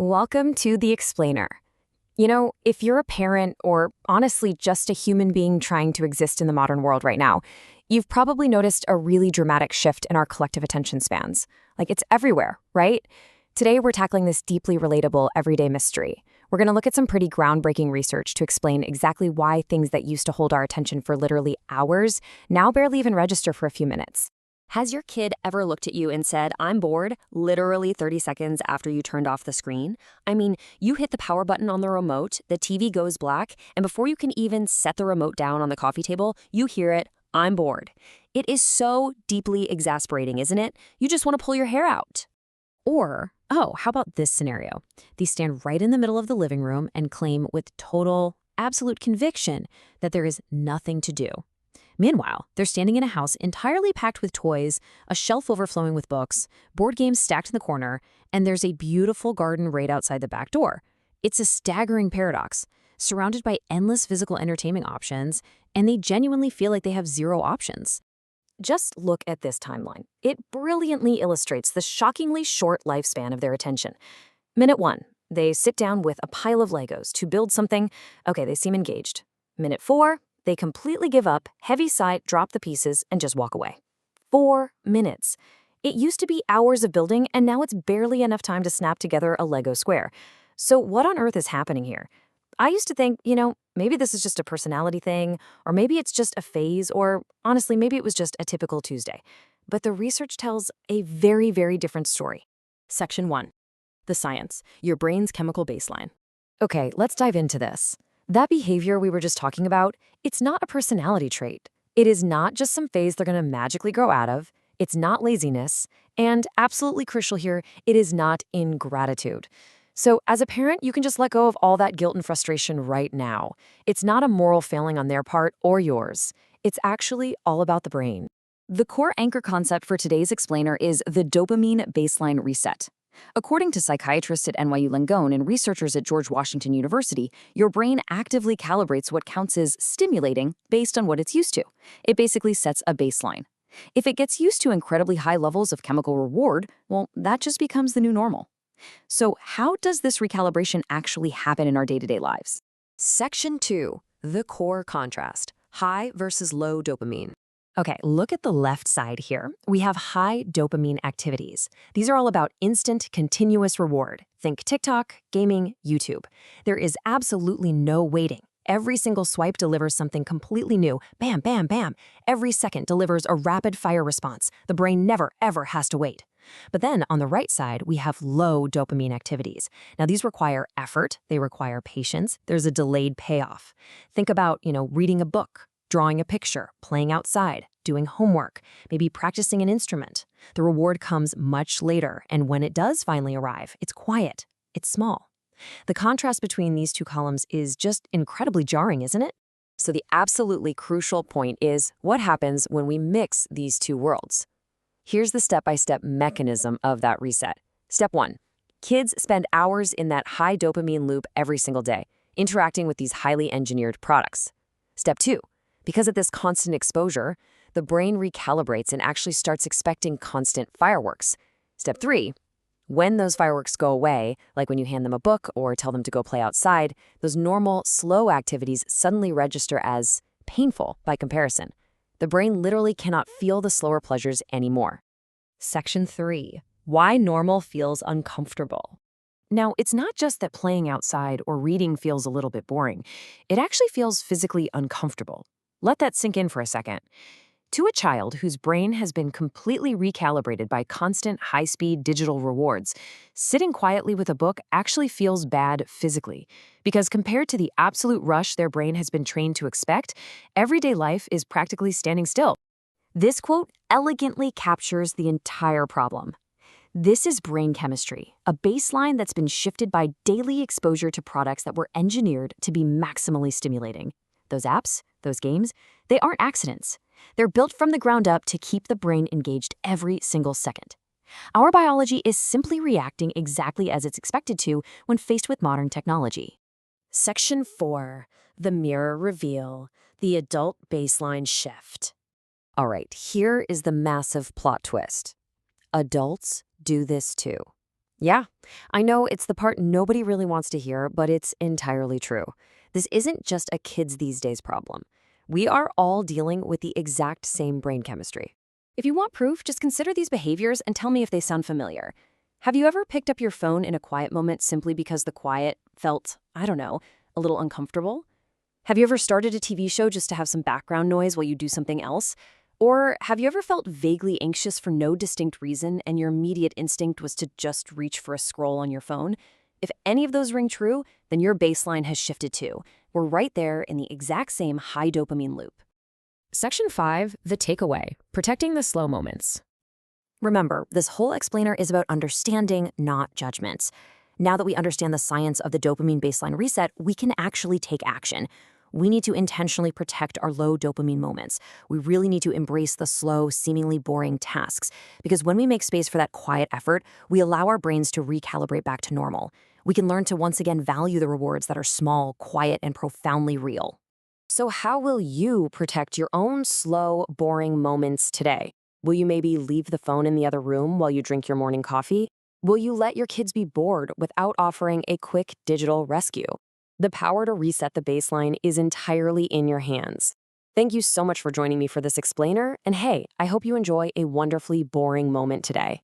Welcome to The Explainer. If you're a parent or honestly just a human being trying to exist in the modern world right now, you've probably noticed a really dramatic shift in our collective attention spans. It's everywhere, right? Today, we're tackling this deeply relatable everyday mystery. We're going to look at some pretty groundbreaking research to explain exactly why things that used to hold our attention for literally hours now barely even register for a few minutes. Has your kid ever looked at you and said, "I'm bored," literally 30 seconds after you turned off the screen? I mean, you hit the power button on the remote, the TV goes black, and before you can even set the remote down on the coffee table, you hear it, "I'm bored." It is so deeply exasperating, isn't it? You just want to pull your hair out. Or, how about this scenario? They stand right in the middle of the living room and claim with total, absolute conviction that there is nothing to do. Meanwhile, they're standing in a house entirely packed with toys, a shelf overflowing with books, board games stacked in the corner, and there's a beautiful garden right outside the back door. It's a staggering paradox, surrounded by endless physical entertainment options, and they genuinely feel like they have zero options. Just look at this timeline. It brilliantly illustrates the shockingly short lifespan of their attention. Minute 1, they sit down with a pile of Legos to build something. Okay, they seem engaged. Minute 4, they completely give up, heavy sigh, drop the pieces, and just walk away. 4 minutes. It used to be hours of building, and now it's barely enough time to snap together a Lego square. So what on earth is happening here? I used to think, maybe this is just a personality thing, or maybe it's just a phase, or honestly, maybe it was just a typical Tuesday. But the research tells a very, very different story. Section 1. The science, your brain's chemical baseline. Okay, let's dive into this. That behavior we were just talking about, it's not a personality trait. It is not just some phase they're going to magically grow out of. It's not laziness. And absolutely crucial here, it is not ingratitude. So as a parent, you can just let go of all that guilt and frustration right now. It's not a moral failing on their part or yours. It's actually all about the brain. The core anchor concept for today's explainer is the dopamine baseline reset. According to psychiatrists at NYU Langone and researchers at George Washington University, your brain actively calibrates what counts as stimulating based on what it's used to. It basically sets a baseline. If it gets used to incredibly high levels of chemical reward, well, that just becomes the new normal. So how does this recalibration actually happen in our day-to-day lives? Section 2, the core contrast, high versus low dopamine. Okay, look at the left side here. We have high dopamine activities. These are all about instant, continuous reward. Think TikTok, gaming, YouTube. There is absolutely no waiting. Every single swipe delivers something completely new. Bam, bam, bam. Every second delivers a rapid-fire response. The brain never, ever has to wait. But then on the right side, we have low dopamine activities. Now, these require effort. They require patience. There's a delayed payoff. Think about, reading a book, drawing a picture, playing outside, doing homework, maybe practicing an instrument. The reward comes much later, and when it does finally arrive, it's quiet, it's small. The contrast between these two columns is just incredibly jarring, isn't it? So the absolutely crucial point is what happens when we mix these two worlds. Here's the step-by-step mechanism of that reset. Step 1. Kids spend hours in that high dopamine loop every single day, interacting with these highly engineered products. Step 2. Because of this constant exposure, the brain recalibrates and actually starts expecting constant fireworks. Step 3. When those fireworks go away, like when you hand them a book or tell them to go play outside, those normal, slow activities suddenly register as painful by comparison. The brain literally cannot feel the slower pleasures anymore. Section 3. Why normal feels uncomfortable. Now, it's not just that playing outside or reading feels a little bit boring. It actually feels physically uncomfortable. Let that sink in for a second. To a child whose brain has been completely recalibrated by constant high-speed digital rewards, sitting quietly with a book actually feels bad physically, because compared to the absolute rush their brain has been trained to expect, everyday life is practically standing still. This quote elegantly captures the entire problem. This is brain chemistry, a baseline that's been shifted by daily exposure to products that were engineered to be maximally stimulating. Those apps, those games, they aren't accidents. They're built from the ground up to keep the brain engaged every single second. Our biology is simply reacting exactly as it's expected to when faced with modern technology. Section 4. The mirror reveal, the adult baseline shift. All right, here is the massive plot twist. Adults do this too. Yeah, I know it's the part nobody really wants to hear, but it's entirely true. This isn't just a kids these days problem. We are all dealing with the exact same brain chemistry. If you want proof, just consider these behaviors and tell me if they sound familiar. Have you ever picked up your phone in a quiet moment simply because the quiet felt, I don't know, a little uncomfortable? Have you ever started a TV show just to have some background noise while you do something else? Or have you ever felt vaguely anxious for no distinct reason and your immediate instinct was to just reach for a scroll on your phone? If any of those ring true, then your baseline has shifted too. We're right there in the exact same high dopamine loop. Section 5, the takeaway, protecting the slow moments. Remember, this whole explainer is about understanding, not judgments. Now that we understand the science of the dopamine baseline reset, we can actually take action. We need to intentionally protect our low dopamine moments. We really need to embrace the slow, seemingly boring tasks, because when we make space for that quiet effort, we allow our brains to recalibrate back to normal. We can learn to once again value the rewards that are small, quiet, and profoundly real. So how will you protect your own slow, boring moments today? Will you maybe leave the phone in the other room while you drink your morning coffee? Will you let your kids be bored without offering a quick digital rescue? The power to reset the baseline is entirely in your hands. Thank you so much for joining me for this explainer, and hey, I hope you enjoy a wonderfully boring moment today.